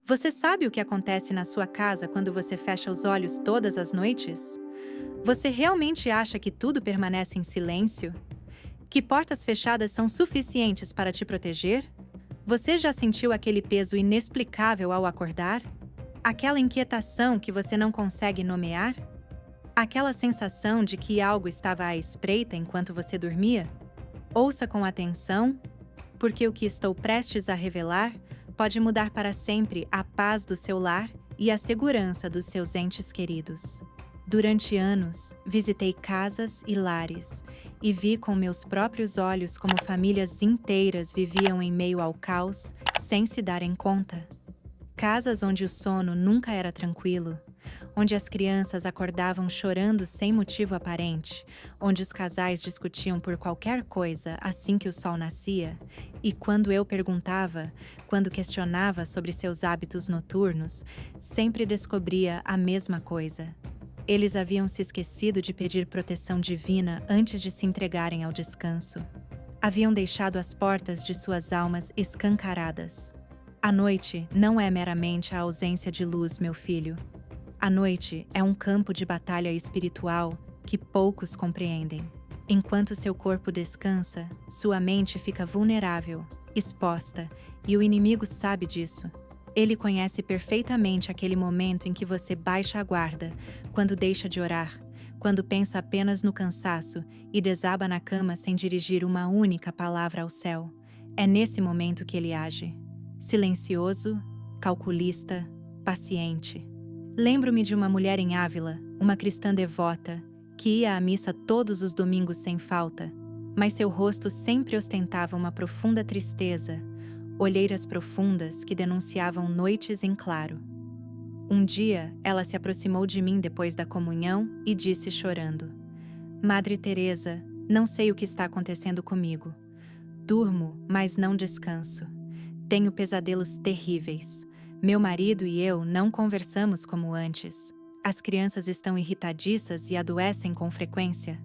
Você sabe o que acontece na sua casa quando você fecha os olhos todas as noites? Você realmente acha que tudo permanece em silêncio? Que portas fechadas são suficientes para te proteger? Você já sentiu aquele peso inexplicável ao acordar? Aquela inquietação que você não consegue nomear? Aquela sensação de que algo estava à espreita enquanto você dormia? Ouça com atenção, porque o que estou prestes a revelar pode mudar para sempre a paz do seu lar e a segurança dos seus entes queridos. Durante anos, visitei casas e lares e vi com meus próprios olhos como famílias inteiras viviam em meio ao caos sem se darem conta. Casas onde o sono nunca era tranquilo, onde as crianças acordavam chorando sem motivo aparente, onde os casais discutiam por qualquer coisa assim que o sol nascia, e quando eu perguntava, quando questionava sobre seus hábitos noturnos, sempre descobria a mesma coisa. Eles haviam se esquecido de pedir proteção divina antes de se entregarem ao descanso. Haviam deixado as portas de suas almas escancaradas. A noite não é meramente a ausência de luz, meu filho. A noite é um campo de batalha espiritual que poucos compreendem. Enquanto seu corpo descansa, sua mente fica vulnerável, exposta, e o inimigo sabe disso. Ele conhece perfeitamente aquele momento em que você baixa a guarda, quando deixa de orar, quando pensa apenas no cansaço e desaba na cama sem dirigir uma única palavra ao céu. É nesse momento que ele age. Silencioso, calculista, paciente. Lembro-me de uma mulher em Ávila, uma cristã devota, que ia à missa todos os domingos sem falta, mas seu rosto sempre ostentava uma profunda tristeza, olheiras profundas que denunciavam noites em claro. Um dia, ela se aproximou de mim depois da comunhão e disse chorando: Madre Teresa, não sei o que está acontecendo comigo. Durmo, mas não descanso. Tenho pesadelos terríveis. Meu marido e eu não conversamos como antes. As crianças estão irritadiças e adoecem com frequência.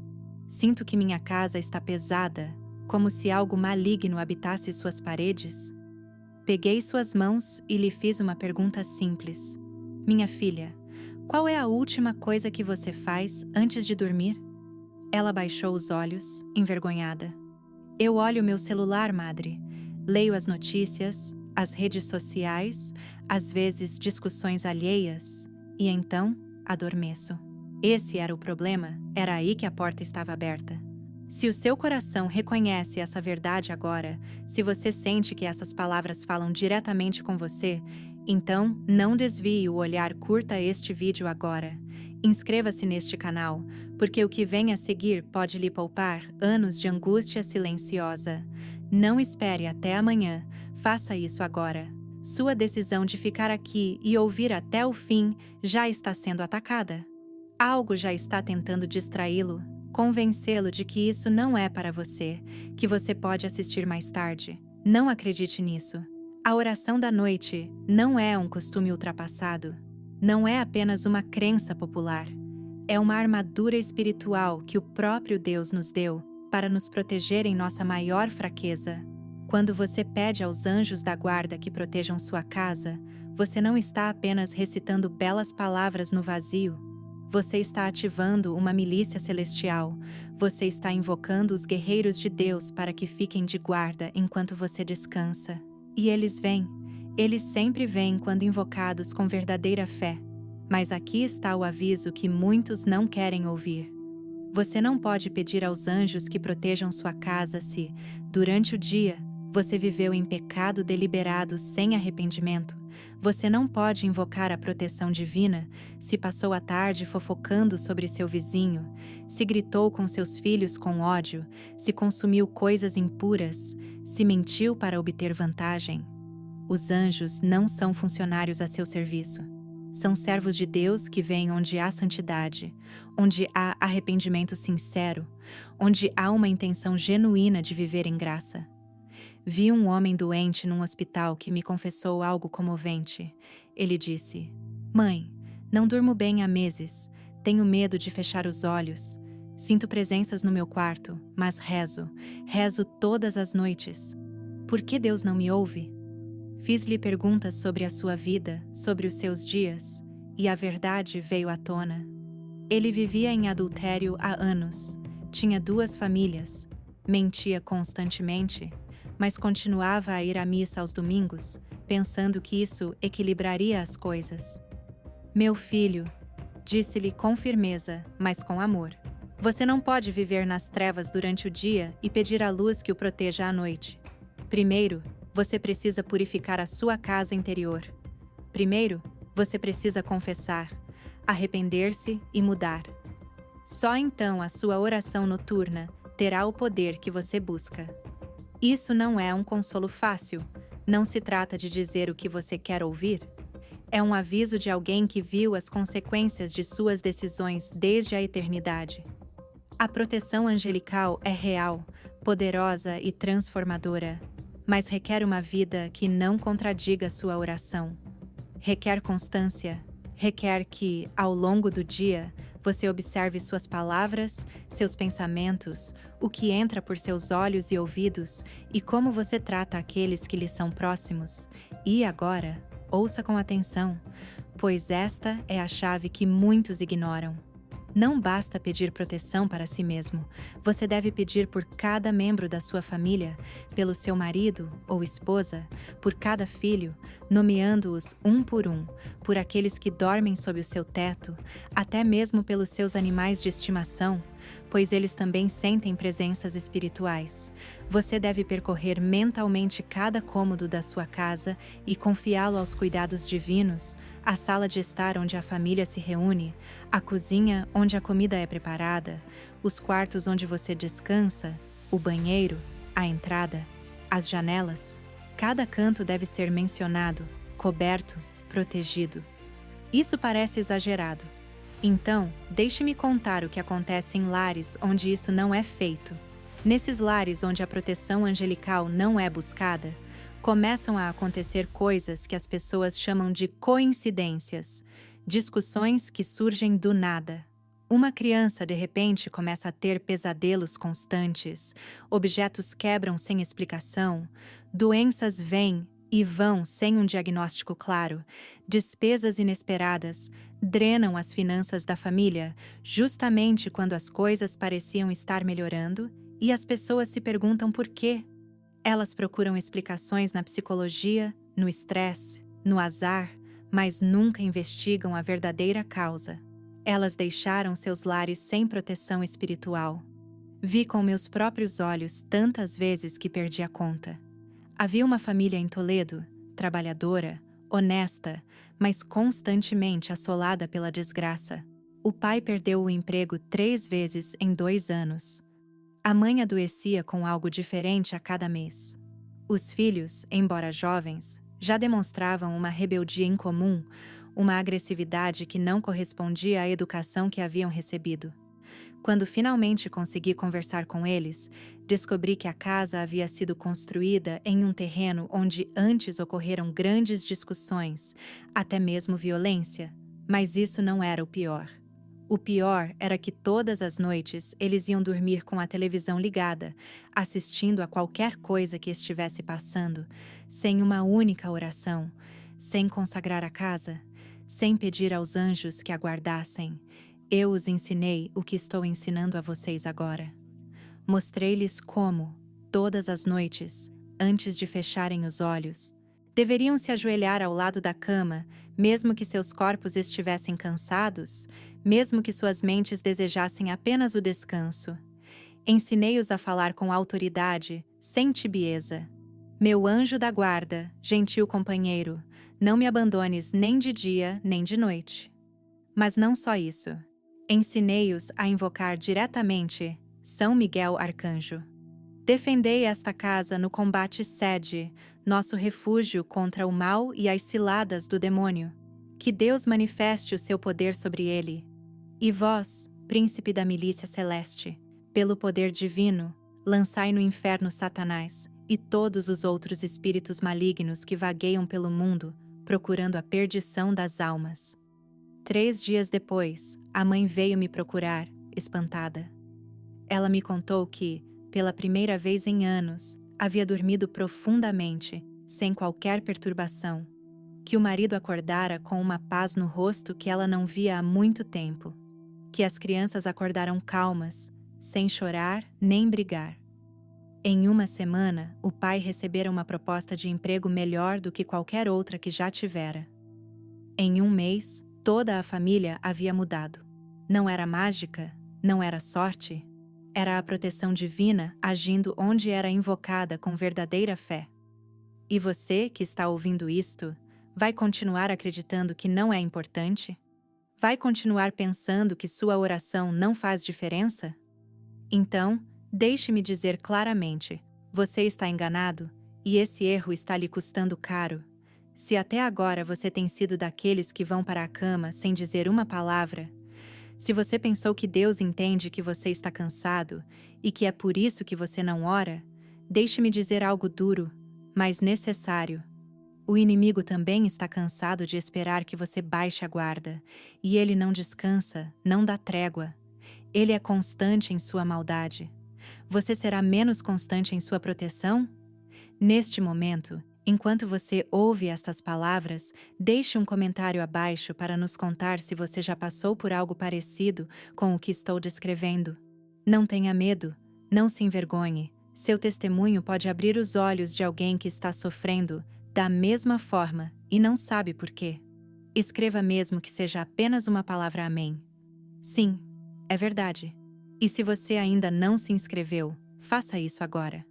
Sinto que minha casa está pesada, como se algo maligno habitasse suas paredes. Peguei suas mãos e lhe fiz uma pergunta simples. Minha filha, qual é a última coisa que você faz antes de dormir? Ela baixou os olhos, envergonhada. Eu olho meu celular, madre. Leio as notícias, as redes sociais, às vezes discussões alheias, e então adormeço. Esse era o problema, era aí que a porta estava aberta. Se o seu coração reconhece essa verdade agora, se você sente que essas palavras falam diretamente com você, então não desvie o olhar, curta este vídeo agora. Inscreva-se neste canal, porque o que vem a seguir pode lhe poupar anos de angústia silenciosa. Não espere até amanhã, faça isso agora. Sua decisão de ficar aqui e ouvir até o fim já está sendo atacada. Algo já está tentando distraí-lo, convencê-lo de que isso não é para você, que você pode assistir mais tarde. Não acredite nisso. A oração da noite não é um costume ultrapassado. Não é apenas uma crença popular. É uma armadura espiritual que o próprio Deus nos deu para nos proteger em nossa maior fraqueza. Quando você pede aos anjos da guarda que protejam sua casa, você não está apenas recitando belas palavras no vazio. Você está ativando uma milícia celestial. Você está invocando os guerreiros de Deus para que fiquem de guarda enquanto você descansa. E eles vêm. Eles sempre vêm quando invocados com verdadeira fé. Mas aqui está o aviso que muitos não querem ouvir. Você não pode pedir aos anjos que protejam sua casa se, durante o dia, você viveu em pecado deliberado sem arrependimento. Você não pode invocar a proteção divina se passou a tarde fofocando sobre seu vizinho, se gritou com seus filhos com ódio, se consumiu coisas impuras, se mentiu para obter vantagem. Os anjos não são funcionários a seu serviço. São servos de Deus que vêm onde há santidade, onde há arrependimento sincero, onde há uma intenção genuína de viver em graça. Vi um homem doente num hospital que me confessou algo comovente. Ele disse: Mãe, não durmo bem há meses. Tenho medo de fechar os olhos. Sinto presenças no meu quarto, mas rezo todas as noites. Por que Deus não me ouve? Fiz-lhe perguntas sobre a sua vida, sobre os seus dias, e a verdade veio à tona. Ele vivia em adultério há anos, tinha 2 famílias, mentia constantemente, mas continuava a ir à missa aos domingos, pensando que isso equilibraria as coisas. Meu filho, disse-lhe com firmeza, mas com amor. Você não pode viver nas trevas durante o dia e pedir à luz que o proteja à noite. Primeiro, você precisa purificar a sua casa interior. Primeiro, você precisa confessar, arrepender-se e mudar. Só então a sua oração noturna terá o poder que você busca. Isso não é um consolo fácil, não se trata de dizer o que você quer ouvir. É um aviso de alguém que viu as consequências de suas decisões desde a eternidade. A proteção angelical é real, poderosa e transformadora, mas requer uma vida que não contradiga sua oração. Requer constância, requer que, ao longo do dia, você observe suas palavras, seus pensamentos, o que entra por seus olhos e ouvidos e como você trata aqueles que lhe são próximos. E agora, ouça com atenção, pois esta é a chave que muitos ignoram. Não basta pedir proteção para si mesmo, você deve pedir por cada membro da sua família, pelo seu marido ou esposa, por cada filho, nomeando-os um, por aqueles que dormem sob o seu teto, até mesmo pelos seus animais de estimação, pois eles também sentem presenças espirituais. Você deve percorrer mentalmente cada cômodo da sua casa e confiá-lo aos cuidados divinos, a sala de estar onde a família se reúne, a cozinha onde a comida é preparada, os quartos onde você descansa, o banheiro, a entrada, as janelas. Cada canto deve ser mencionado, coberto, protegido. Isso parece exagerado. Então, deixe-me contar o que acontece em lares onde isso não é feito. Nesses lares onde a proteção angelical não é buscada, começam a acontecer coisas que as pessoas chamam de coincidências, discussões que surgem do nada. Uma criança, de repente, começa a ter pesadelos constantes, objetos quebram sem explicação, doenças vêm e vão sem um diagnóstico claro, despesas inesperadas drenam as finanças da família, justamente quando as coisas pareciam estar melhorando, e as pessoas se perguntam por quê. Elas procuram explicações na psicologia, no estresse, no azar, mas nunca investigam a verdadeira causa. Elas deixaram seus lares sem proteção espiritual. Vi com meus próprios olhos tantas vezes que perdi a conta. Havia uma família em Toledo, trabalhadora, honesta, mas constantemente assolada pela desgraça. O pai perdeu o emprego 3 vezes em 2 anos. A mãe adoecia com algo diferente a cada mês. Os filhos, embora jovens, já demonstravam uma rebeldia incomum, uma agressividade que não correspondia à educação que haviam recebido. Quando finalmente consegui conversar com eles, descobri que a casa havia sido construída em um terreno onde antes ocorreram grandes discussões, até mesmo violência, mas isso não era o pior. O pior era que todas as noites eles iam dormir com a televisão ligada, assistindo a qualquer coisa que estivesse passando, sem uma única oração, sem consagrar a casa, sem pedir aos anjos que a guardassem. Eu os ensinei o que estou ensinando a vocês agora. Mostrei-lhes como, todas as noites, antes de fecharem os olhos, deveriam se ajoelhar ao lado da cama, mesmo que seus corpos estivessem cansados, mesmo que suas mentes desejassem apenas o descanso. Ensinei-os a falar com autoridade, sem tibieza. Meu anjo da guarda, gentil companheiro, não me abandones nem de dia nem de noite. Mas não só isso. Ensinei-os a invocar diretamente São Miguel Arcanjo. Defendei esta casa no combate sede, nosso refúgio contra o mal e as ciladas do demônio. Que Deus manifeste o seu poder sobre ele. E vós, príncipe da milícia celeste, pelo poder divino, lançai no inferno Satanás e todos os outros espíritos malignos que vagueiam pelo mundo, procurando a perdição das almas. 3 dias depois, a mãe veio me procurar, espantada. Ela me contou que, pela primeira vez em anos, havia dormido profundamente, sem qualquer perturbação, que o marido acordara com uma paz no rosto que ela não via há muito tempo, que as crianças acordaram calmas, sem chorar nem brigar. Em uma semana, o pai recebera uma proposta de emprego melhor do que qualquer outra que já tivera. Em um mês, toda a família havia mudado. Não era mágica, não era sorte, era a proteção divina agindo onde era invocada com verdadeira fé. E você, que está ouvindo isto, vai continuar acreditando que não é importante? Vai continuar pensando que sua oração não faz diferença? Então, deixe-me dizer claramente: você está enganado, e esse erro está lhe custando caro. Se até agora você tem sido daqueles que vão para a cama sem dizer uma palavra, se você pensou que Deus entende que você está cansado e que é por isso que você não ora, deixe-me dizer algo duro, mas necessário. O inimigo também está cansado de esperar que você baixe a guarda, e ele não descansa, não dá trégua. Ele é constante em sua maldade. Você será menos constante em sua proteção? Neste momento, enquanto você ouve estas palavras, deixe um comentário abaixo para nos contar se você já passou por algo parecido com o que estou descrevendo. Não tenha medo, não se envergonhe. Seu testemunho pode abrir os olhos de alguém que está sofrendo da mesma forma e não sabe por quê. Escreva mesmo que seja apenas uma palavra amém. Sim, é verdade. E se você ainda não se inscreveu, faça isso agora.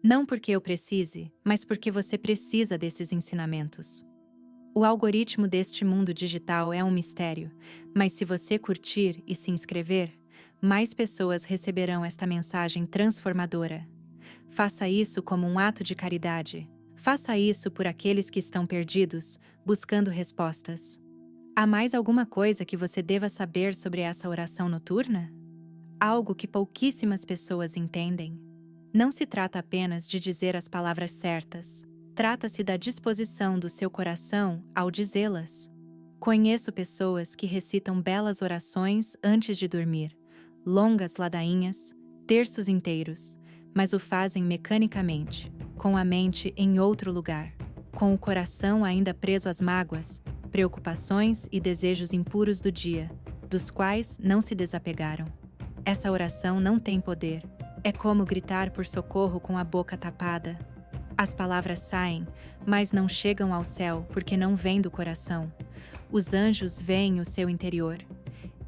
Não porque eu precise, mas porque você precisa desses ensinamentos. O algoritmo deste mundo digital é um mistério, mas se você curtir e se inscrever, mais pessoas receberão esta mensagem transformadora. Faça isso como um ato de caridade. Faça isso por aqueles que estão perdidos, buscando respostas. Há mais alguma coisa que você deva saber sobre essa oração noturna? Algo que pouquíssimas pessoas entendem. Não se trata apenas de dizer as palavras certas. Trata-se da disposição do seu coração ao dizê-las. Conheço pessoas que recitam belas orações antes de dormir, longas ladainhas, terços inteiros, mas o fazem mecanicamente, com a mente em outro lugar, com o coração ainda preso às mágoas, preocupações e desejos impuros do dia, dos quais não se desapegaram. Essa oração não tem poder. É como gritar por socorro com a boca tapada. As palavras saem, mas não chegam ao céu porque não vêm do coração. Os anjos veem o seu interior.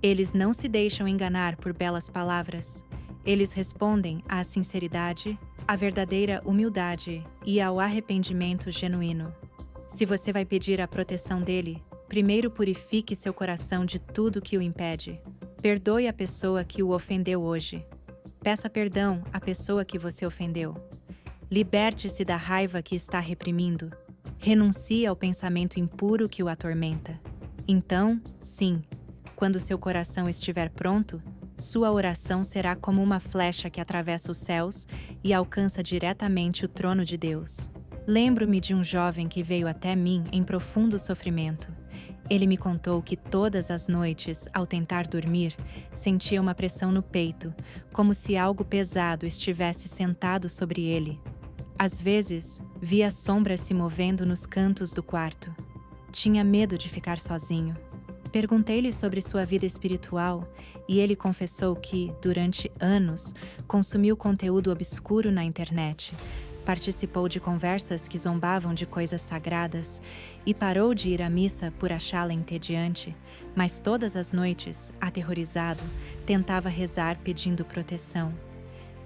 Eles não se deixam enganar por belas palavras. Eles respondem à sinceridade, à verdadeira humildade e ao arrependimento genuíno. Se você vai pedir a proteção dele, primeiro purifique seu coração de tudo que o impede. Perdoe a pessoa que o ofendeu hoje. Peça perdão à pessoa que você ofendeu. Liberte-se da raiva que está reprimindo. Renuncie ao pensamento impuro que o atormenta. Então, sim, quando seu coração estiver pronto, sua oração será como uma flecha que atravessa os céus e alcança diretamente o trono de Deus. Lembro-me de um jovem que veio até mim em profundo sofrimento. Ele me contou que todas as noites, ao tentar dormir, sentia uma pressão no peito, como se algo pesado estivesse sentado sobre ele. Às vezes, via sombras se movendo nos cantos do quarto. Tinha medo de ficar sozinho. Perguntei-lhe sobre sua vida espiritual e ele confessou que, durante anos, consumiu conteúdo obscuro na internet, participou de conversas que zombavam de coisas sagradas e parou de ir à missa por achá-la entediante, mas todas as noites, aterrorizado, tentava rezar pedindo proteção.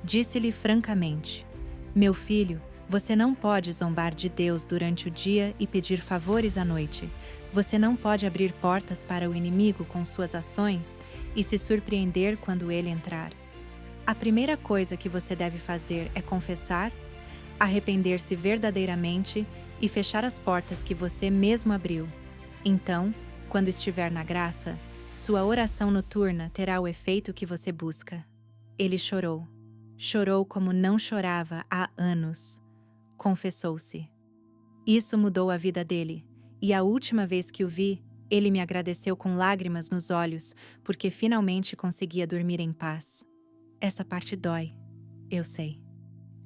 Disse-lhe francamente: "Meu filho, você não pode zombar de Deus durante o dia e pedir favores à noite. Você não pode abrir portas para o inimigo com suas ações e se surpreender quando ele entrar. A primeira coisa que você deve fazer é confessar, arrepender-se verdadeiramente e fechar as portas que você mesmo abriu. Então, quando estiver na graça, sua oração noturna terá o efeito que você busca." Ele chorou. Chorou como não chorava há anos. Confessou-se. Isso mudou a vida dele, e a última vez que o vi, ele me agradeceu com lágrimas nos olhos, porque finalmente conseguia dormir em paz. Essa parte dói, eu sei.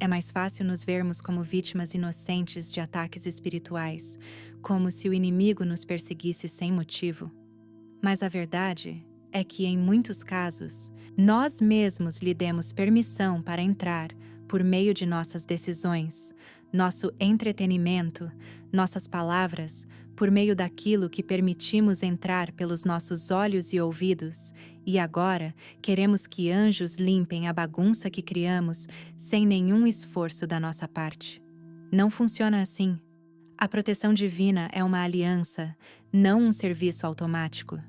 é mais fácil nos vermos como vítimas inocentes de ataques espirituais, como se o inimigo nos perseguisse sem motivo. Mas a verdade é que, em muitos casos, nós mesmos lhe demos permissão para entrar por meio de nossas decisões, nosso entretenimento, nossas palavras, por meio daquilo que permitimos entrar pelos nossos olhos e ouvidos, e agora queremos que anjos limpem a bagunça que criamos sem nenhum esforço da nossa parte. Não funciona assim. A proteção divina é uma aliança, não um serviço automático.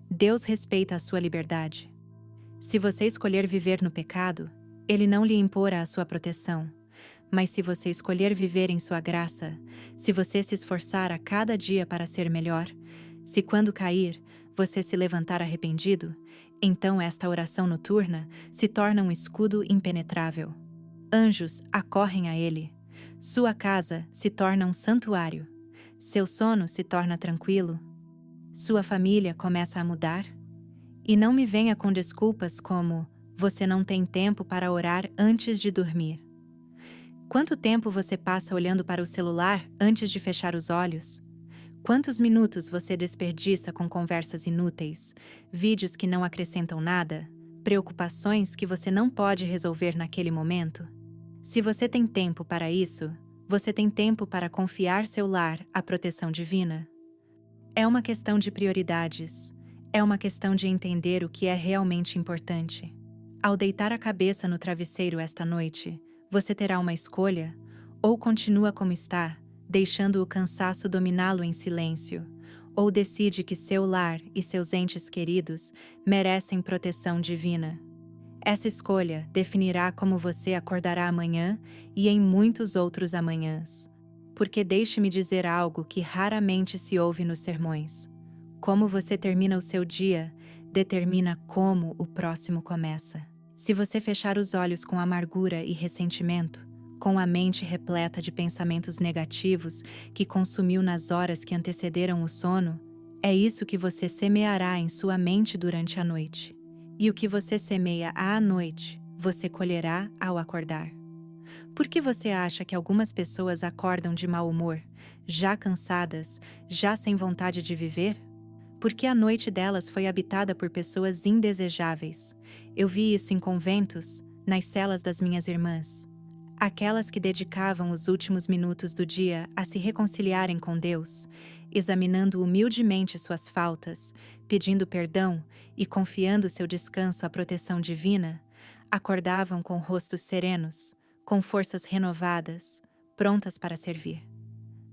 Deus respeita a sua liberdade. Se você escolher viver no pecado, Ele não lhe imporá a sua proteção. Mas se você escolher viver em sua graça, se você se esforçar a cada dia para ser melhor, se quando cair, você se levantar arrependido, então esta oração noturna se torna um escudo impenetrável. Anjos acorrem a ele. Sua casa se torna um santuário. Seu sono se torna tranquilo. Sua família começa a mudar. E não me venha com desculpas como: você não tem tempo para orar antes de dormir. Quanto tempo você passa olhando para o celular antes de fechar os olhos? Quantos minutos você desperdiça com conversas inúteis, vídeos que não acrescentam nada, preocupações que você não pode resolver naquele momento? Se você tem tempo para isso, você tem tempo para confiar seu lar à proteção divina. É uma questão de prioridades. É uma questão de entender o que é realmente importante. Ao deitar a cabeça no travesseiro esta noite, você terá uma escolha, ou continua como está, deixando o cansaço dominá-lo em silêncio, ou decide que seu lar e seus entes queridos merecem proteção divina. Essa escolha definirá como você acordará amanhã e em muitos outros amanhãs. Porque deixe-me dizer algo que raramente se ouve nos sermões. Como você termina o seu dia, determina como o próximo começa. Se você fechar os olhos com amargura e ressentimento, com a mente repleta de pensamentos negativos que consumiu nas horas que antecederam o sono, é isso que você semeará em sua mente durante a noite. E o que você semeia à noite, você colherá ao acordar. Por que você acha que algumas pessoas acordam de mau humor, já cansadas, já sem vontade de viver? Porque a noite delas foi habitada por pessoas indesejáveis. Eu vi isso em conventos, nas celas das minhas irmãs. Aquelas que dedicavam os últimos minutos do dia a se reconciliarem com Deus, examinando humildemente suas faltas, pedindo perdão e confiando seu descanso à proteção divina, acordavam com rostos serenos, com forças renovadas, prontas para servir.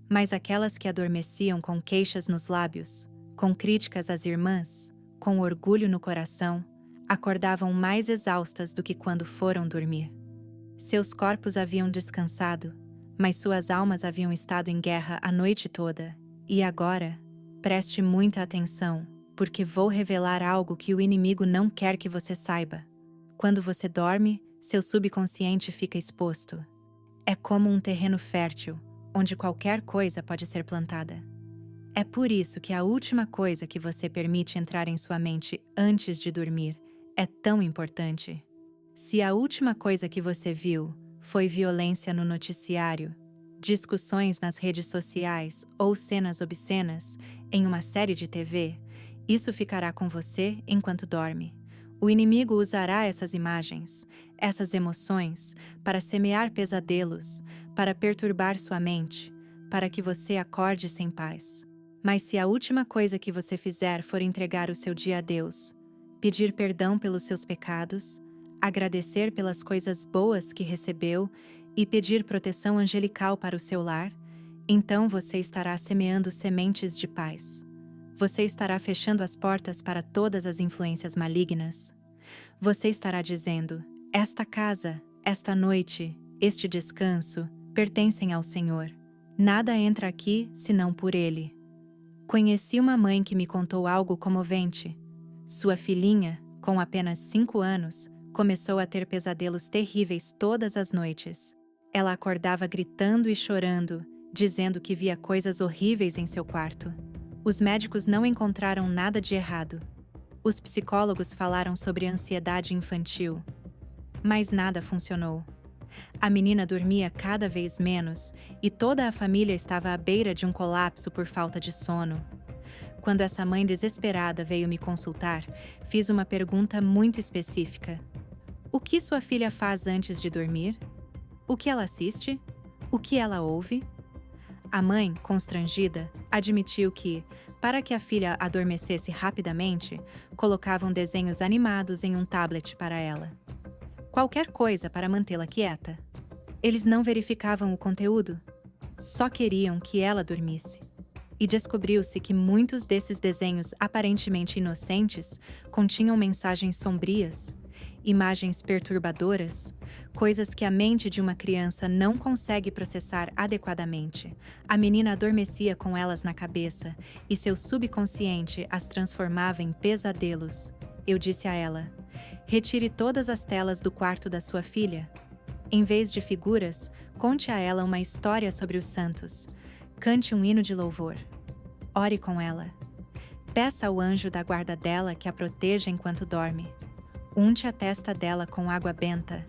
Mas aquelas que adormeciam com queixas nos lábios, com críticas às irmãs, com orgulho no coração, acordavam mais exaustas do que quando foram dormir. Seus corpos haviam descansado, mas suas almas haviam estado em guerra a noite toda. E agora, preste muita atenção, porque vou revelar algo que o inimigo não quer que você saiba. Quando você dorme, seu subconsciente fica exposto. É como um terreno fértil, onde qualquer coisa pode ser plantada. É por isso que a última coisa que você permite entrar em sua mente antes de dormir é tão importante. Se a última coisa que você viu foi violência no noticiário, discussões nas redes sociais ou cenas obscenas em uma série de TV, isso ficará com você enquanto dorme. O inimigo usará essas imagens, essas emoções, para semear pesadelos, para perturbar sua mente, para que você acorde sem paz. Mas se a última coisa que você fizer for entregar o seu dia a Deus, pedir perdão pelos seus pecados, agradecer pelas coisas boas que recebeu e pedir proteção angelical para o seu lar, então você estará semeando sementes de paz. Você estará fechando as portas para todas as influências malignas. Você estará dizendo: esta casa, esta noite, este descanso, pertencem ao Senhor. Nada entra aqui senão por Ele. Conheci uma mãe que me contou algo comovente. Sua filhinha, com apenas 5 anos, começou a ter pesadelos terríveis todas as noites. Ela acordava gritando e chorando, dizendo que via coisas horríveis em seu quarto. Os médicos não encontraram nada de errado. Os psicólogos falaram sobre ansiedade infantil. Mas nada funcionou. A menina dormia cada vez menos e toda a família estava à beira de um colapso por falta de sono. Quando essa mãe desesperada veio me consultar, fiz uma pergunta muito específica. O que sua filha faz antes de dormir? O que ela assiste? O que ela ouve? A mãe, constrangida, admitiu que, para que a filha adormecesse rapidamente, colocavam desenhos animados em um tablet para ela. Qualquer coisa para mantê-la quieta. Eles não verificavam o conteúdo, só queriam que ela dormisse. E descobriu-se que muitos desses desenhos aparentemente inocentes continham mensagens sombrias, imagens perturbadoras, coisas que a mente de uma criança não consegue processar adequadamente. A menina adormecia com elas na cabeça e seu subconsciente as transformava em pesadelos. Eu disse a ela: retire todas as telas do quarto da sua filha. Em vez de figuras, conte a ela uma história sobre os santos. Cante um hino de louvor. Ore com ela. Peça ao anjo da guarda dela que a proteja enquanto dorme. Unte a testa dela com água benta.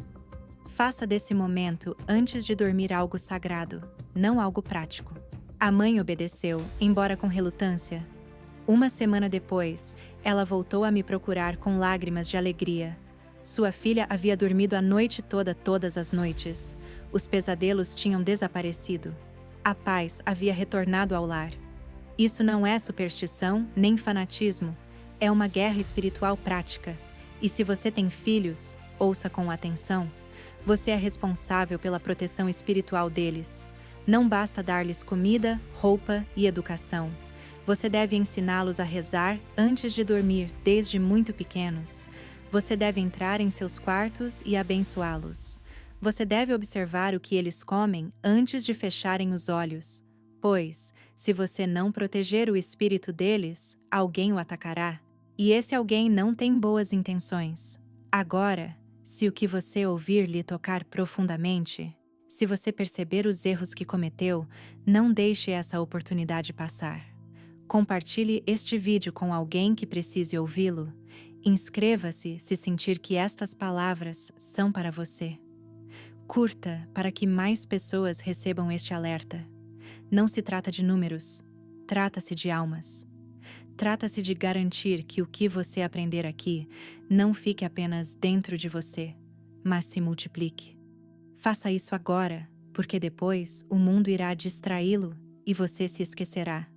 Faça desse momento antes de dormir algo sagrado, não algo prático. A mãe obedeceu, embora com relutância. Uma semana depois, ela voltou a me procurar com lágrimas de alegria. Sua filha havia dormido a noite toda todas as noites. Os pesadelos tinham desaparecido. A paz havia retornado ao lar. Isso não é superstição nem fanatismo, é uma guerra espiritual prática. E se você tem filhos, ouça com atenção, você é responsável pela proteção espiritual deles. Não basta dar-lhes comida, roupa e educação. Você deve ensiná-los a rezar antes de dormir, desde muito pequenos. Você deve entrar em seus quartos e abençoá-los. Você deve observar o que eles comem antes de fecharem os olhos, pois, se você não proteger o espírito deles, alguém o atacará. E esse alguém não tem boas intenções. Agora, se o que você ouvir lhe tocar profundamente, se você perceber os erros que cometeu, não deixe essa oportunidade passar. Compartilhe este vídeo com alguém que precise ouvi-lo. Inscreva-se se sentir que estas palavras são para você. Curta para que mais pessoas recebam este alerta. Não se trata de números, trata-se de almas. Trata-se de garantir que o que você aprender aqui não fique apenas dentro de você, mas se multiplique. Faça isso agora, porque depois o mundo irá distraí-lo e você se esquecerá.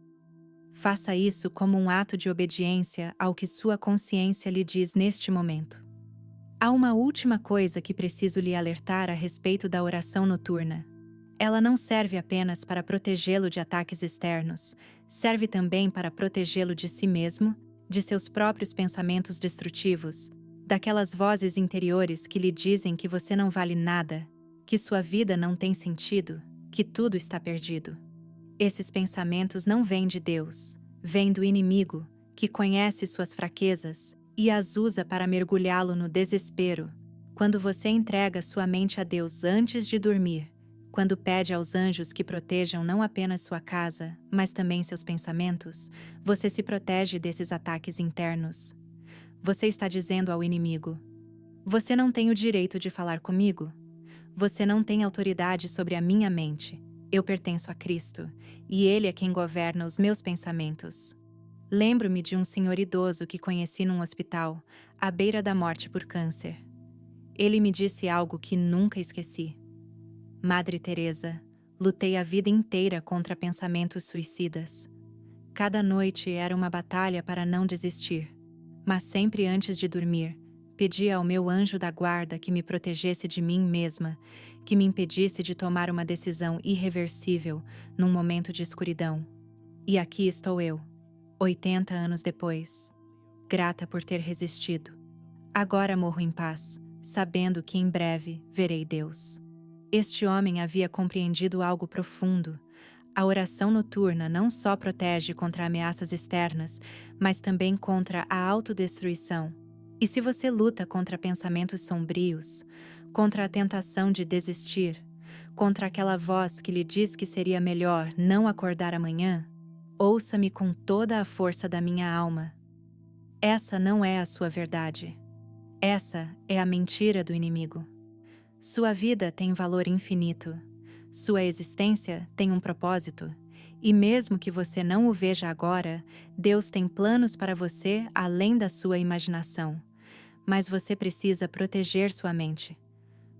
Faça isso como um ato de obediência ao que sua consciência lhe diz neste momento. Há uma última coisa que preciso lhe alertar a respeito da oração noturna. Ela não serve apenas para protegê-lo de ataques externos, serve também para protegê-lo de si mesmo, de seus próprios pensamentos destrutivos, daquelas vozes interiores que lhe dizem que você não vale nada, que sua vida não tem sentido, que tudo está perdido. Esses pensamentos não vêm de Deus, vêm do inimigo, que conhece suas fraquezas e as usa para mergulhá-lo no desespero. Quando você entrega sua mente a Deus antes de dormir, quando pede aos anjos que protejam não apenas sua casa, mas também seus pensamentos, você se protege desses ataques internos. Você está dizendo ao inimigo: você não tem o direito de falar comigo. Você não tem autoridade sobre a minha mente. Eu pertenço a Cristo, e Ele é quem governa os meus pensamentos. Lembro-me de um senhor idoso que conheci num hospital, à beira da morte por câncer. Ele me disse algo que nunca esqueci. Madre Teresa, lutei a vida inteira contra pensamentos suicidas. Cada noite era uma batalha para não desistir. Mas sempre antes de dormir, pedia ao meu anjo da guarda que me protegesse de mim mesma, que me impedisse de tomar uma decisão irreversível num momento de escuridão. E aqui estou eu, 80 anos depois, grata por ter resistido. Agora morro em paz, sabendo que em breve verei Deus. Este homem havia compreendido algo profundo. A oração noturna não só protege contra ameaças externas, mas também contra a autodestruição. E se você luta contra pensamentos sombrios, contra a tentação de desistir, contra aquela voz que lhe diz que seria melhor não acordar amanhã, ouça-me com toda a força da minha alma. Essa não é a sua verdade. Essa é a mentira do inimigo. Sua vida tem valor infinito. Sua existência tem um propósito. E mesmo que você não o veja agora, Deus tem planos para você além da sua imaginação. Mas você precisa proteger sua mente.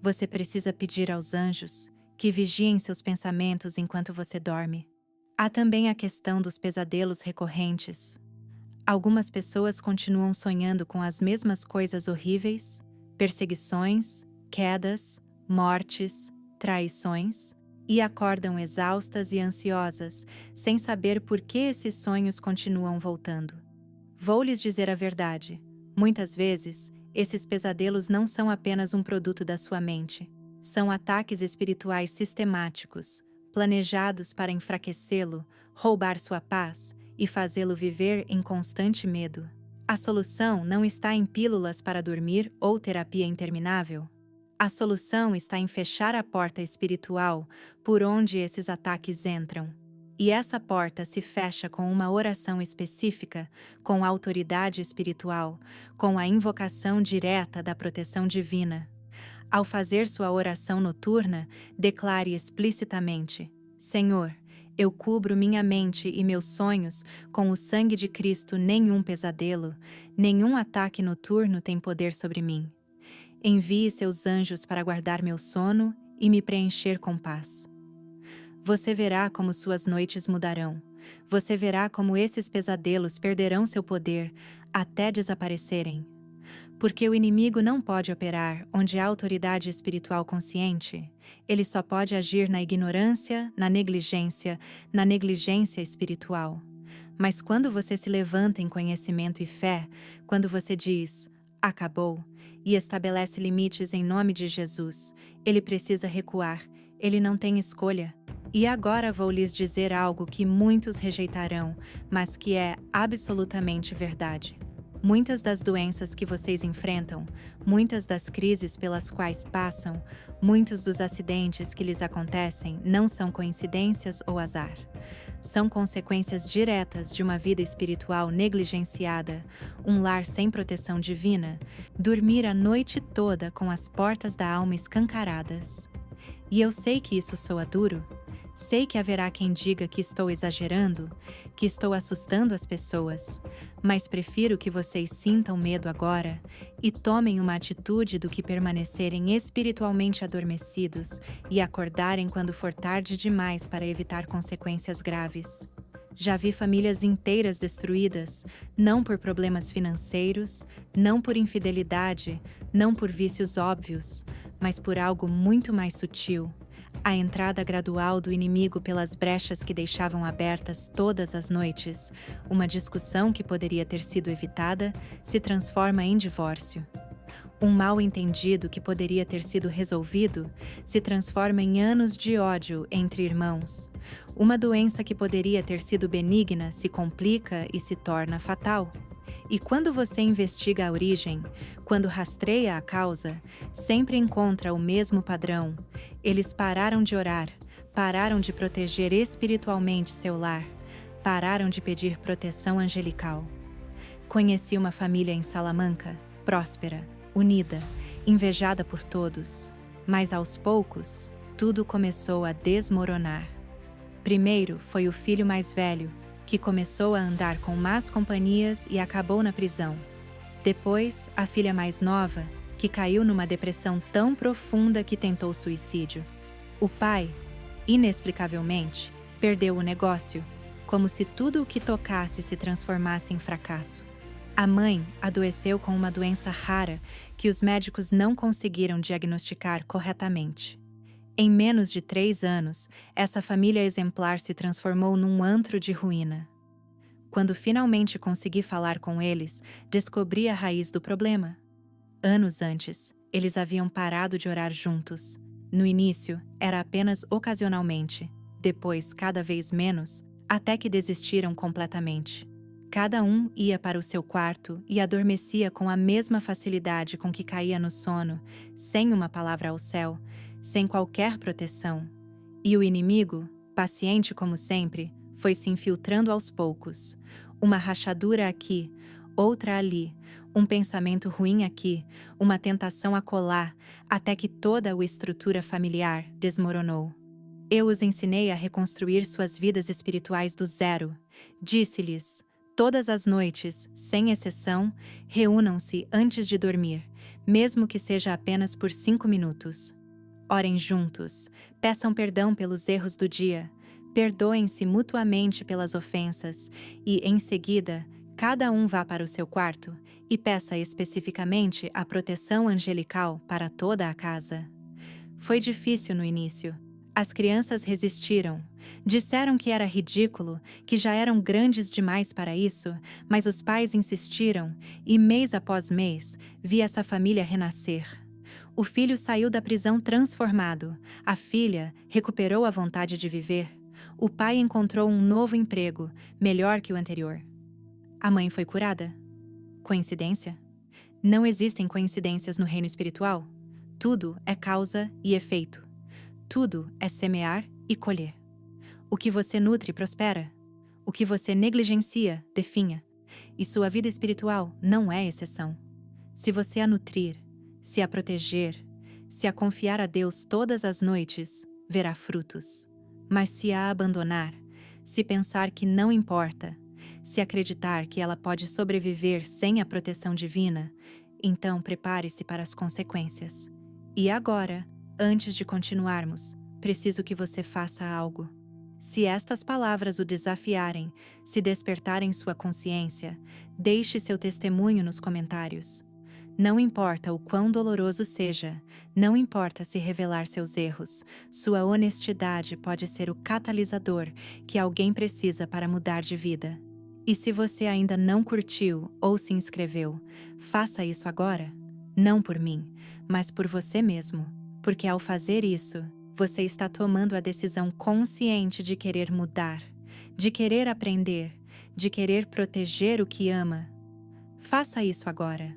Você precisa pedir aos anjos que vigiem seus pensamentos enquanto você dorme. Há também a questão dos pesadelos recorrentes. Algumas pessoas continuam sonhando com as mesmas coisas horríveis: perseguições, quedas, mortes, traições, e acordam exaustas e ansiosas, sem saber por que esses sonhos continuam voltando. Vou lhes dizer a verdade: muitas vezes, esses pesadelos não são apenas um produto da sua mente. São ataques espirituais sistemáticos, planejados para enfraquecê-lo, roubar sua paz e fazê-lo viver em constante medo. A solução não está em pílulas para dormir ou terapia interminável. A solução está em fechar a porta espiritual por onde esses ataques entram. E essa porta se fecha com uma oração específica, com a autoridade espiritual, com a invocação direta da proteção divina. Ao fazer sua oração noturna, declare explicitamente: Senhor, eu cubro minha mente e meus sonhos com o sangue de Cristo. Nenhum pesadelo, nenhum ataque noturno tem poder sobre mim. Envie seus anjos para guardar meu sono e me preencher com paz. Você verá como suas noites mudarão. Você verá como esses pesadelos perderão seu poder até desaparecerem. Porque o inimigo não pode operar onde há autoridade espiritual consciente. Ele só pode agir na ignorância, na negligência espiritual. Mas quando você se levanta em conhecimento e fé, quando você diz, acabou, e estabelece limites em nome de Jesus, ele precisa recuar, ele não tem escolha. E agora vou lhes dizer algo que muitos rejeitarão, mas que é absolutamente verdade. Muitas das doenças que vocês enfrentam, muitas das crises pelas quais passam, muitos dos acidentes que lhes acontecem não são coincidências ou azar. São consequências diretas de uma vida espiritual negligenciada, um lar sem proteção divina, dormir a noite toda com as portas da alma escancaradas. E eu sei que isso soa duro. Sei que haverá quem diga que estou exagerando, que estou assustando as pessoas, mas prefiro que vocês sintam medo agora e tomem uma atitude do que permanecerem espiritualmente adormecidos e acordarem quando for tarde demais para evitar consequências graves. Já vi famílias inteiras destruídas, não por problemas financeiros, não por infidelidade, não por vícios óbvios, mas por algo muito mais sutil. A entrada gradual do inimigo pelas brechas que deixavam abertas todas as noites, uma discussão que poderia ter sido evitada, se transforma em divórcio. Um mal-entendido que poderia ter sido resolvido se transforma em anos de ódio entre irmãos. Uma doença que poderia ter sido benigna se complica e se torna fatal. E quando você investiga a origem, quando rastreia a causa, sempre encontra o mesmo padrão. Eles pararam de orar, pararam de proteger espiritualmente seu lar, pararam de pedir proteção angelical. Conheci uma família em Salamanca, próspera, unida, invejada por todos, mas aos poucos, tudo começou a desmoronar. Primeiro foi o filho mais velho, que começou a andar com más companhias e acabou na prisão. Depois, a filha mais nova, que caiu numa depressão tão profunda que tentou suicídio. O pai, inexplicavelmente, perdeu o negócio, como se tudo o que tocasse se transformasse em fracasso. A mãe adoeceu com uma doença rara que os médicos não conseguiram diagnosticar corretamente. Em menos de 3 anos, essa família exemplar se transformou num antro de ruína. Quando finalmente consegui falar com eles, descobri a raiz do problema. Anos antes, eles haviam parado de orar juntos. No início, era apenas ocasionalmente, depois cada vez menos, até que desistiram completamente. Cada um ia para o seu quarto e adormecia com a mesma facilidade com que caía no sono, sem uma palavra ao céu, sem qualquer proteção. E o inimigo, paciente como sempre, foi se infiltrando aos poucos. Uma rachadura aqui, outra ali, Um pensamento ruim aqui, uma tentação acolá, até que toda a estrutura familiar desmoronou. Eu os ensinei a reconstruir suas vidas espirituais do zero. Disse-lhes: todas as noites, sem exceção, reúnam-se antes de dormir, mesmo que seja apenas por 5 minutos. Orem juntos, peçam perdão pelos erros do dia, perdoem-se mutuamente pelas ofensas e, em seguida, cada um vá para o seu quarto e peça especificamente a proteção angelical para toda a casa. Foi difícil no início. As crianças resistiram. Disseram que era ridículo, que já eram grandes demais para isso, mas os pais insistiram e, mês após mês, vi essa família renascer. O filho saiu da prisão transformado, a filha recuperou a vontade de viver, o pai encontrou um novo emprego, melhor que o anterior. A mãe foi curada. Coincidência? Não existem coincidências no reino espiritual. Tudo é causa e efeito. Tudo é semear e colher. O que você nutre prospera. O que você negligencia definha. E sua vida espiritual não é exceção. Se você a nutrir, se a proteger, se a confiar a Deus todas as noites, verá frutos. Mas se a abandonar, se pensar que não importa, se acreditar que ela pode sobreviver sem a proteção divina, então prepare-se para as consequências. E agora, antes de continuarmos, preciso que você faça algo. Se estas palavras o desafiarem, se despertarem sua consciência, deixe seu testemunho nos comentários. Não importa o quão doloroso seja, não importa se revelar seus erros, sua honestidade pode ser o catalisador que alguém precisa para mudar de vida. E se você ainda não curtiu ou se inscreveu, faça isso agora. Não por mim, mas por você mesmo, porque ao fazer isso, você está tomando a decisão consciente de querer mudar, de querer aprender, de querer proteger o que ama. Faça isso agora.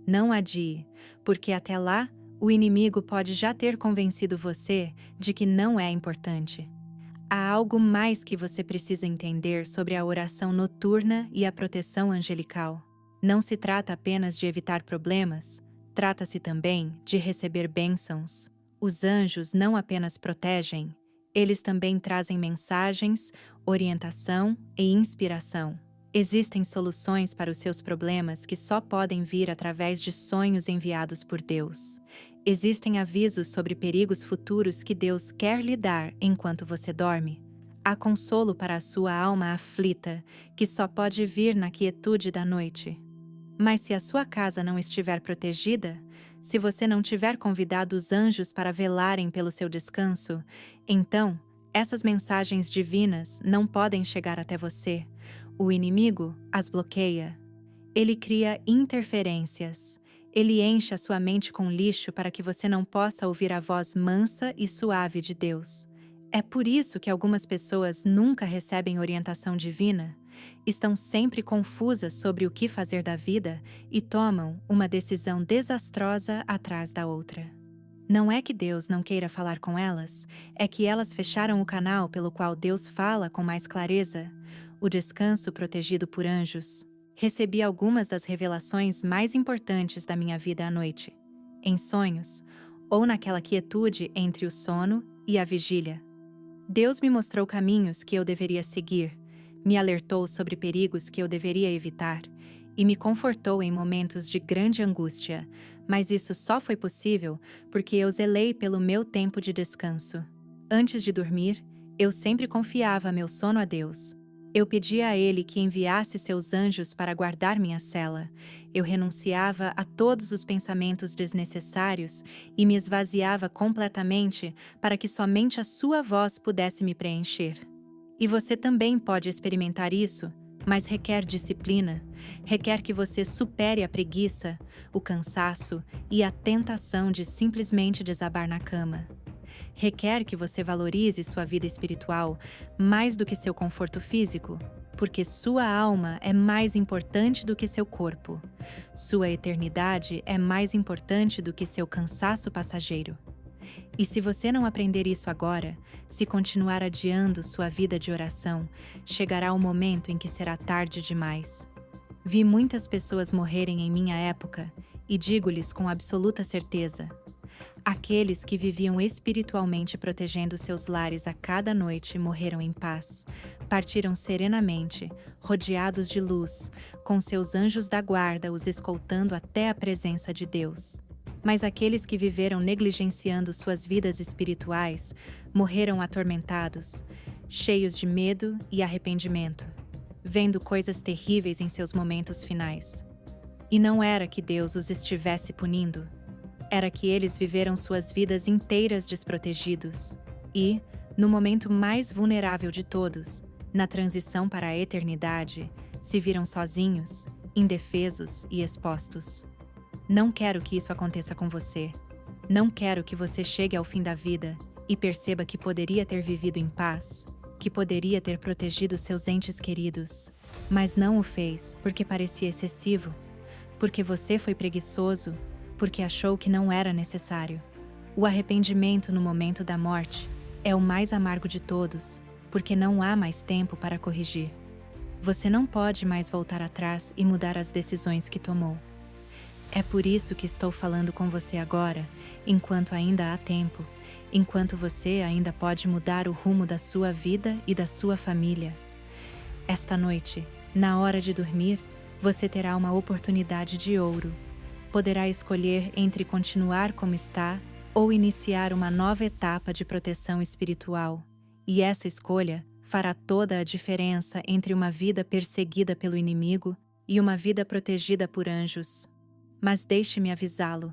Não adie, porque até lá, o inimigo pode já ter convencido você de que não é importante. Há algo mais que você precisa entender sobre a oração noturna e a proteção angelical. Não se trata apenas de evitar problemas, trata-se também de receber bênçãos. Os anjos não apenas protegem, eles também trazem mensagens, orientação e inspiração. Existem soluções para os seus problemas que só podem vir através de sonhos enviados por Deus. Existem avisos sobre perigos futuros que Deus quer lhe dar enquanto você dorme. Há consolo para a sua alma aflita, que só pode vir na quietude da noite. Mas se a sua casa não estiver protegida, se você não tiver convidado os anjos para velarem pelo seu descanso, então essas mensagens divinas não podem chegar até você. O inimigo as bloqueia. Ele cria interferências. Ele enche a sua mente com lixo para que você não possa ouvir a voz mansa e suave de Deus. É por isso que algumas pessoas nunca recebem orientação divina, estão sempre confusas sobre o que fazer da vida e tomam uma decisão desastrosa atrás da outra. Não é que Deus não queira falar com elas, é que elas fecharam o canal pelo qual Deus fala com mais clareza, o descanso protegido por anjos. Recebi algumas das revelações mais importantes da minha vida à noite, em sonhos, ou naquela quietude entre o sono e a vigília. Deus me mostrou caminhos que eu deveria seguir, me alertou sobre perigos que eu deveria evitar e me confortou em momentos de grande angústia, mas isso só foi possível porque eu zelei pelo meu tempo de descanso. Antes de dormir, eu sempre confiava meu sono a Deus. Eu pedia a Ele que enviasse seus anjos para guardar minha cela. Eu renunciava a todos os pensamentos desnecessários e me esvaziava completamente para que somente a sua voz pudesse me preencher. E você também pode experimentar isso, mas requer disciplina, requer que você supere a preguiça, o cansaço e a tentação de simplesmente desabar na cama. Requer que você valorize sua vida espiritual mais do que seu conforto físico, porque sua alma é mais importante do que seu corpo. Sua eternidade é mais importante do que seu cansaço passageiro. E se você não aprender isso agora, se continuar adiando sua vida de oração, chegará o momento em que será tarde demais. Vi muitas pessoas morrerem em minha época, e digo-lhes com absoluta certeza: aqueles que viviam espiritualmente protegendo seus lares a cada noite morreram em paz, partiram serenamente, rodeados de luz, com seus anjos da guarda os escoltando até a presença de Deus. Mas aqueles que viveram negligenciando suas vidas espirituais morreram atormentados, cheios de medo e arrependimento, vendo coisas terríveis em seus momentos finais. E não era que Deus os estivesse punindo, era que eles viveram suas vidas inteiras desprotegidos e, no momento mais vulnerável de todos, na transição para a eternidade, se viram sozinhos, indefesos e expostos. Não quero que isso aconteça com você. Não quero que você chegue ao fim da vida e perceba que poderia ter vivido em paz, que poderia ter protegido seus entes queridos, mas não o fez porque parecia excessivo, porque você foi preguiçoso, porque achou que não era necessário. O arrependimento no momento da morte é o mais amargo de todos, porque não há mais tempo para corrigir. Você não pode mais voltar atrás e mudar as decisões que tomou. É por isso que estou falando com você agora, enquanto ainda há tempo, enquanto você ainda pode mudar o rumo da sua vida e da sua família. Esta noite, na hora de dormir, você terá uma oportunidade de ouro. Poderá escolher entre continuar como está ou iniciar uma nova etapa de proteção espiritual. E essa escolha fará toda a diferença entre uma vida perseguida pelo inimigo e uma vida protegida por anjos. Mas deixe-me avisá-lo.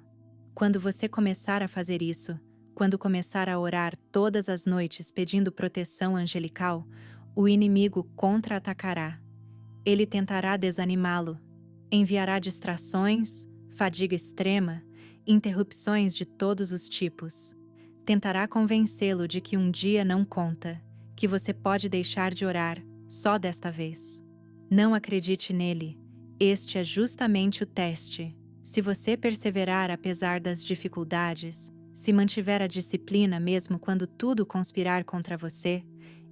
Quando você começar a fazer isso, quando começar a orar todas as noites pedindo proteção angelical, o inimigo contra-atacará. Ele tentará desanimá-lo, enviará distrações, fadiga extrema, interrupções de todos os tipos. Tentará convencê-lo de que um dia não conta, que você pode deixar de orar só desta vez. Não acredite nele. Este é justamente o teste. Se você perseverar apesar das dificuldades, se mantiver a disciplina mesmo quando tudo conspirar contra você,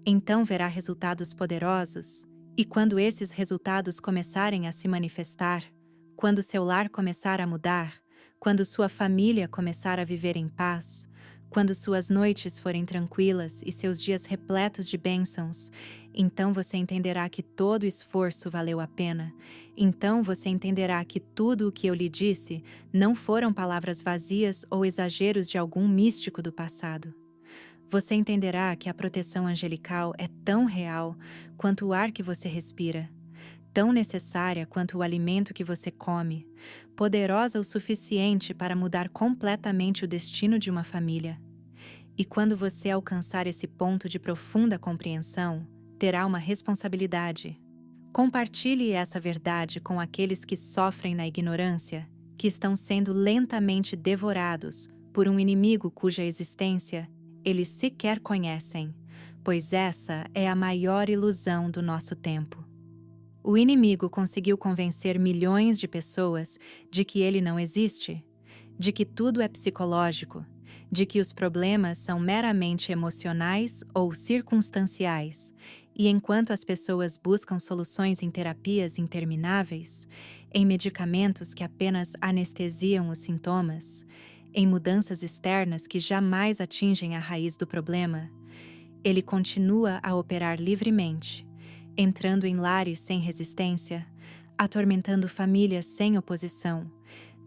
então verá resultados poderosos. E quando esses resultados começarem a se manifestar, quando seu lar começar a mudar, quando sua família começar a viver em paz, quando suas noites forem tranquilas e seus dias repletos de bênçãos, então você entenderá que todo esforço valeu a pena. Então você entenderá que tudo o que eu lhe disse não foram palavras vazias ou exageros de algum místico do passado. Você entenderá que a proteção angelical é tão real quanto o ar que você respira, tão necessária quanto o alimento que você come, poderosa o suficiente para mudar completamente o destino de uma família. E quando você alcançar esse ponto de profunda compreensão, terá uma responsabilidade. Compartilhe essa verdade com aqueles que sofrem na ignorância, que estão sendo lentamente devorados por um inimigo cuja existência eles sequer conhecem, pois essa é a maior ilusão do nosso tempo. O inimigo conseguiu convencer milhões de pessoas de que ele não existe, de que tudo é psicológico, de que os problemas são meramente emocionais ou circunstanciais, e enquanto as pessoas buscam soluções em terapias intermináveis, em medicamentos que apenas anestesiam os sintomas, em mudanças externas que jamais atingem a raiz do problema, ele continua a operar livremente, entrando em lares sem resistência, atormentando famílias sem oposição,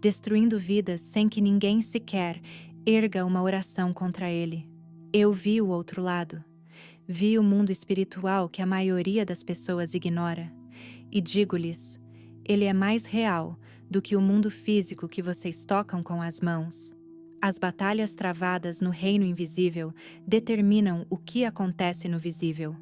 destruindo vidas sem que ninguém sequer erga uma oração contra ele. Eu vi o outro lado. Vi o mundo espiritual que a maioria das pessoas ignora. E digo-lhes, ele é mais real do que o mundo físico que vocês tocam com as mãos. As batalhas travadas no reino invisível determinam o que acontece no visível.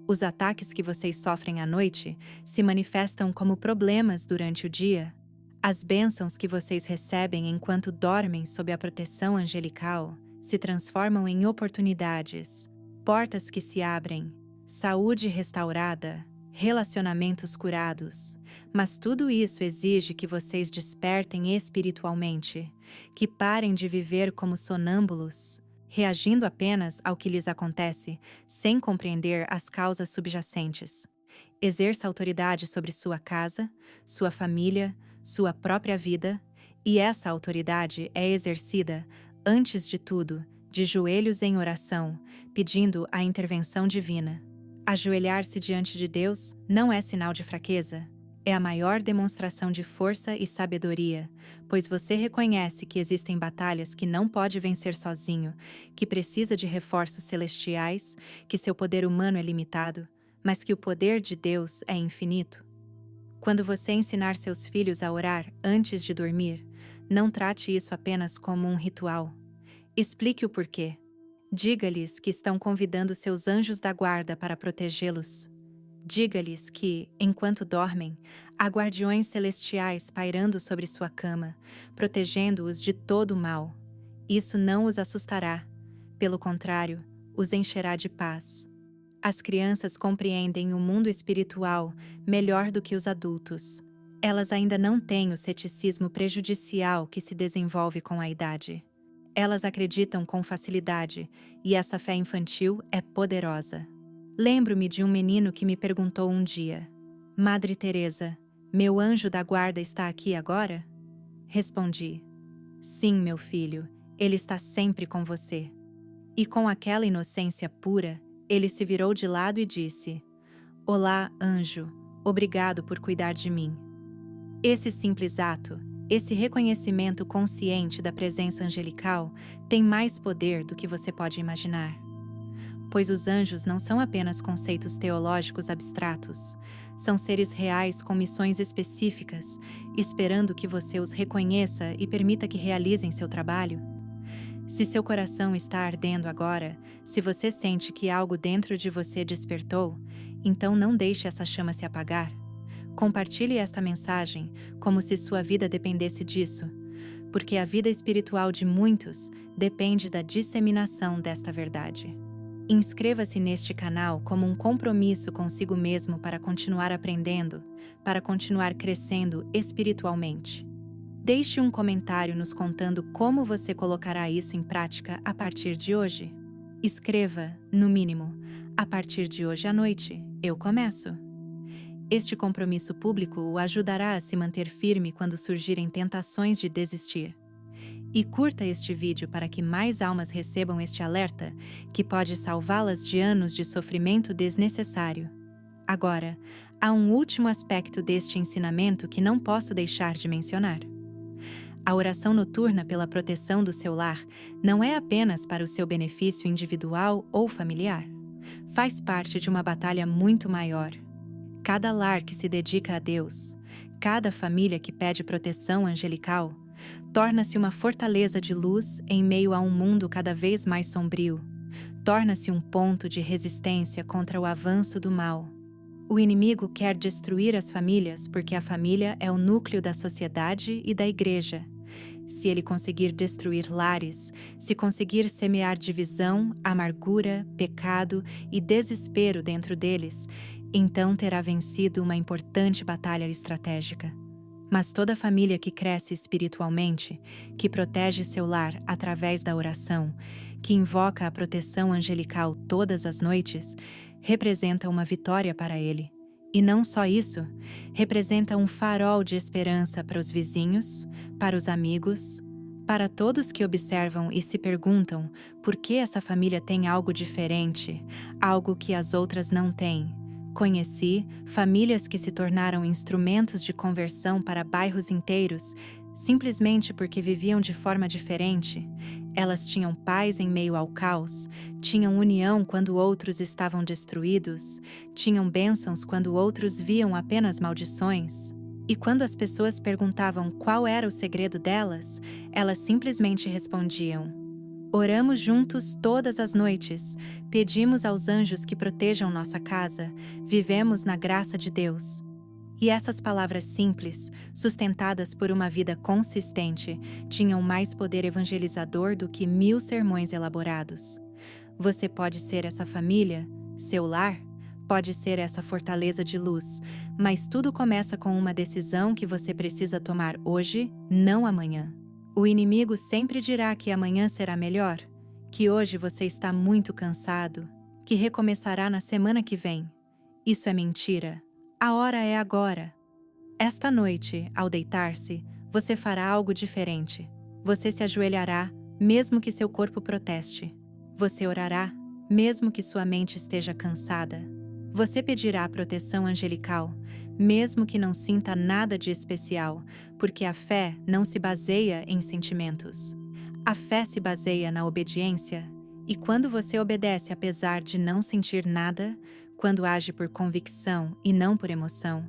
Os ataques que vocês sofrem à noite se manifestam como problemas durante o dia. As bênçãos que vocês recebem enquanto dormem sob a proteção angelical se transformam em oportunidades, portas que se abrem, saúde restaurada, relacionamentos curados. Mas tudo isso exige que vocês despertem espiritualmente, que parem de viver como sonâmbulos, reagindo apenas ao que lhes acontece, sem compreender as causas subjacentes. Exerça autoridade sobre sua casa, sua família, sua própria vida, e essa autoridade é exercida, antes de tudo, de joelhos em oração, pedindo a intervenção divina. Ajoelhar-se diante de Deus não é sinal de fraqueza. É a maior demonstração de força e sabedoria, pois você reconhece que existem batalhas que não pode vencer sozinho, que precisa de reforços celestiais, que seu poder humano é limitado, mas que o poder de Deus é infinito. Quando você ensinar seus filhos a orar antes de dormir, não trate isso apenas como um ritual. Explique o porquê. Diga-lhes que estão convidando seus anjos da guarda para protegê-los. Diga-lhes que, enquanto dormem, há guardiões celestiais pairando sobre sua cama, protegendo-os de todo o mal. Isso não os assustará. Pelo contrário, os encherá de paz. As crianças compreendem o mundo espiritual melhor do que os adultos. Elas ainda não têm o ceticismo prejudicial que se desenvolve com a idade. Elas acreditam com facilidade, e essa fé infantil é poderosa. Lembro-me de um menino que me perguntou um dia: Madre Teresa, meu anjo da guarda está aqui agora? Respondi: sim, meu filho, ele está sempre com você. E com aquela inocência pura, ele se virou de lado e disse: olá, anjo, obrigado por cuidar de mim. Esse simples ato, esse reconhecimento consciente da presença angelical, tem mais poder do que você pode imaginar. Pois os anjos não são apenas conceitos teológicos abstratos, são seres reais com missões específicas, esperando que você os reconheça e permita que realizem seu trabalho. Se seu coração está ardendo agora, se você sente que algo dentro de você despertou, então não deixe essa chama se apagar. Compartilhe esta mensagem como se sua vida dependesse disso, porque a vida espiritual de muitos depende da disseminação desta verdade. Inscreva-se neste canal como um compromisso consigo mesmo para continuar aprendendo, para continuar crescendo espiritualmente. Deixe um comentário nos contando como você colocará isso em prática a partir de hoje. Escreva, no mínimo, a partir de hoje à noite, eu começo. Este compromisso público o ajudará a se manter firme quando surgirem tentações de desistir. E curta este vídeo para que mais almas recebam este alerta, que pode salvá-las de anos de sofrimento desnecessário. Agora, há um último aspecto deste ensinamento que não posso deixar de mencionar. A oração noturna pela proteção do seu lar não é apenas para o seu benefício individual ou familiar. Faz parte de uma batalha muito maior. Cada lar que se dedica a Deus, cada família que pede proteção angelical, torna-se uma fortaleza de luz em meio a um mundo cada vez mais sombrio. Torna-se um ponto de resistência contra o avanço do mal. O inimigo quer destruir as famílias porque a família é o núcleo da sociedade e da igreja. Se ele conseguir destruir lares, se conseguir semear divisão, amargura, pecado e desespero dentro deles, então terá vencido uma importante batalha estratégica. Mas toda família que cresce espiritualmente, que protege seu lar através da oração, que invoca a proteção angelical todas as noites, representa uma vitória para ele. E não só isso, representa um farol de esperança para os vizinhos, para os amigos, para todos que observam e se perguntam por que essa família tem algo diferente, algo que as outras não têm. Conheci famílias que se tornaram instrumentos de conversão para bairros inteiros, simplesmente porque viviam de forma diferente. Elas tinham paz em meio ao caos, tinham união quando outros estavam destruídos, tinham bênçãos quando outros viam apenas maldições. E quando as pessoas perguntavam qual era o segredo delas, elas simplesmente respondiam: oramos juntos todas as noites, pedimos aos anjos que protejam nossa casa, vivemos na graça de Deus. E essas palavras simples, sustentadas por uma vida consistente, tinham mais poder evangelizador do que 1000 sermões elaborados. Você pode ser essa família, seu lar, pode ser essa fortaleza de luz, mas tudo começa com uma decisão que você precisa tomar hoje, não amanhã. O inimigo sempre dirá que amanhã será melhor, que hoje você está muito cansado, que recomeçará na semana que vem. Isso é mentira. A hora é agora. Esta noite, ao deitar-se, você fará algo diferente. Você se ajoelhará, mesmo que seu corpo proteste. Você orará, mesmo que sua mente esteja cansada. Você pedirá proteção angelical, mesmo que não sinta nada de especial, porque a fé não se baseia em sentimentos. A fé se baseia na obediência, e quando você obedece apesar de não sentir nada, quando age por convicção e não por emoção,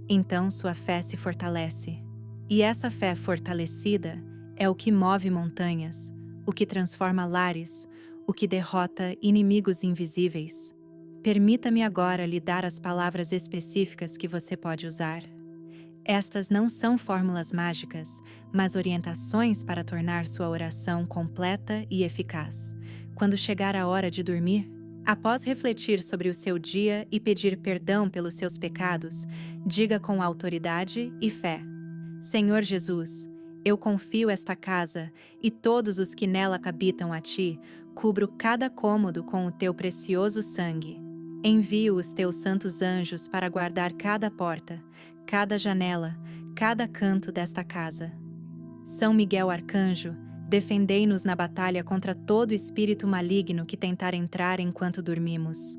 então sua fé se fortalece. E essa fé fortalecida é o que move montanhas, o que transforma lares, o que derrota inimigos invisíveis. Permita-me agora lhe dar as palavras específicas que você pode usar. Estas não são fórmulas mágicas, mas orientações para tornar sua oração completa e eficaz. Quando chegar a hora de dormir, após refletir sobre o seu dia e pedir perdão pelos seus pecados, diga com autoridade e fé: Senhor Jesus, eu confio esta casa e todos os que nela habitam a Ti, cubro cada cômodo com o Teu precioso sangue. Envio os Teus santos anjos para guardar cada porta, cada janela, cada canto desta casa. São Miguel Arcanjo, defendei-nos na batalha contra todo espírito maligno que tentar entrar enquanto dormimos.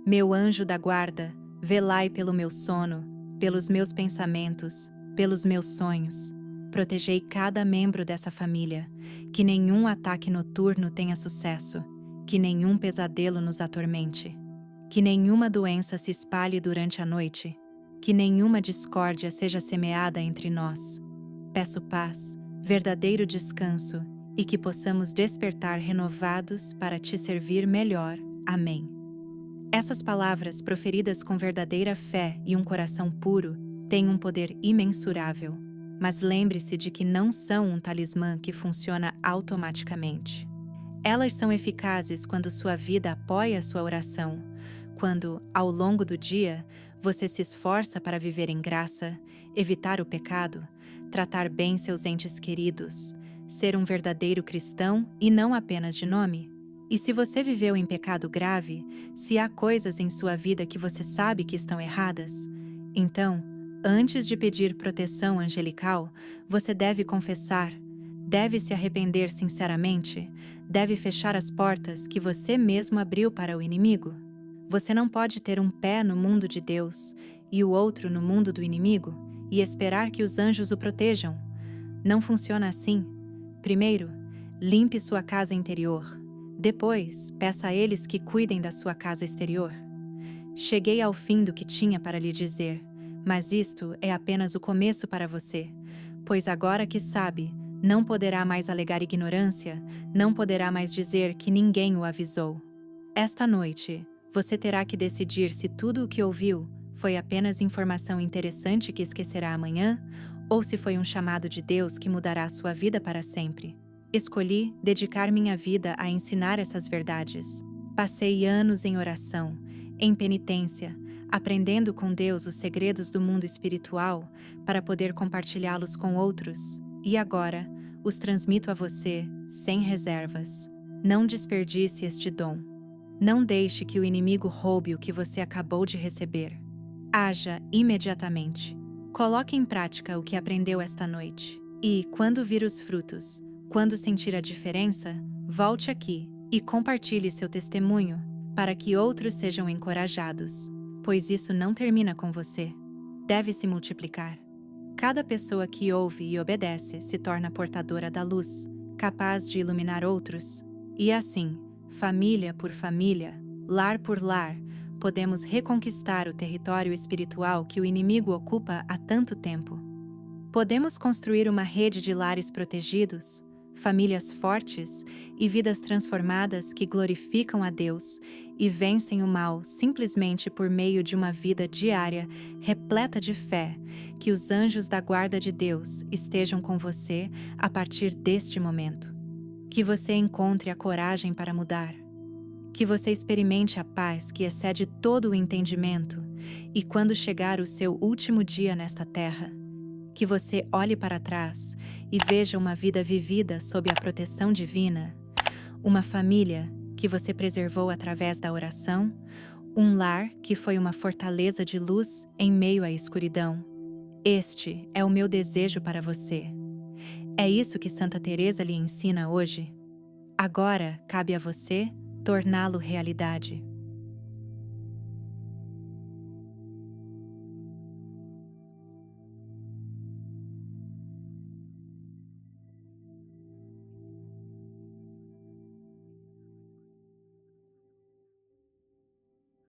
Meu anjo da guarda, velai pelo meu sono, pelos meus pensamentos, pelos meus sonhos. Protegei cada membro dessa família, que nenhum ataque noturno tenha sucesso, que nenhum pesadelo nos atormente, que nenhuma doença se espalhe durante a noite, que nenhuma discórdia seja semeada entre nós. Peço paz, verdadeiro descanso, e que possamos despertar renovados para te servir melhor. Amém. Essas palavras, proferidas com verdadeira fé e um coração puro, têm um poder imensurável, mas lembre-se de que não são um talismã que funciona automaticamente. Elas são eficazes quando sua vida apoia sua oração, quando, ao longo do dia, você se esforça para viver em graça, evitar o pecado, tratar bem seus entes queridos, ser um verdadeiro cristão e não apenas de nome. E se você viveu em pecado grave, se há coisas em sua vida que você sabe que estão erradas, então, antes de pedir proteção angelical, você deve confessar, deve se arrepender sinceramente, deve fechar as portas que você mesmo abriu para o inimigo. Você não pode ter um pé no mundo de Deus e o outro no mundo do inimigo e esperar que os anjos o protejam. Não funciona assim. Primeiro, limpe sua casa interior. Depois, peça a eles que cuidem da sua casa exterior. Cheguei ao fim do que tinha para lhe dizer, mas isto é apenas o começo para você, pois agora que sabe, não poderá mais alegar ignorância, não poderá mais dizer que ninguém o avisou. Esta noite, você terá que decidir se tudo o que ouviu foi apenas informação interessante que esquecerá amanhã, ou se foi um chamado de Deus que mudará sua vida para sempre. Escolhi dedicar minha vida a ensinar essas verdades. Passei anos em oração, em penitência, aprendendo com Deus os segredos do mundo espiritual para poder compartilhá-los com outros, e agora os transmito a você sem reservas. Não desperdice este dom. Não deixe que o inimigo roube o que você acabou de receber. Haja imediatamente. Coloque em prática o que aprendeu esta noite. E, quando vir os frutos, quando sentir a diferença, volte aqui e compartilhe seu testemunho, para que outros sejam encorajados, pois isso não termina com você. Deve se multiplicar. Cada pessoa que ouve e obedece se torna portadora da luz, capaz de iluminar outros, e assim, família por família, lar por lar, podemos reconquistar o território espiritual que o inimigo ocupa há tanto tempo. Podemos construir uma rede de lares protegidos, famílias fortes e vidas transformadas que glorificam a Deus e vencem o mal simplesmente por meio de uma vida diária repleta de fé, que os anjos da guarda de Deus estejam com você a partir deste momento. Que você encontre a coragem para mudar. Que você experimente a paz que excede todo o entendimento e quando chegar o seu último dia nesta terra, que você olhe para trás e veja uma vida vivida sob a proteção divina, uma família que você preservou através da oração, Um lar que foi uma fortaleza de luz em meio à escuridão. Este é o meu desejo para você. É isso que Santa Teresa lhe ensina hoje? Agora cabe a você torná-lo realidade.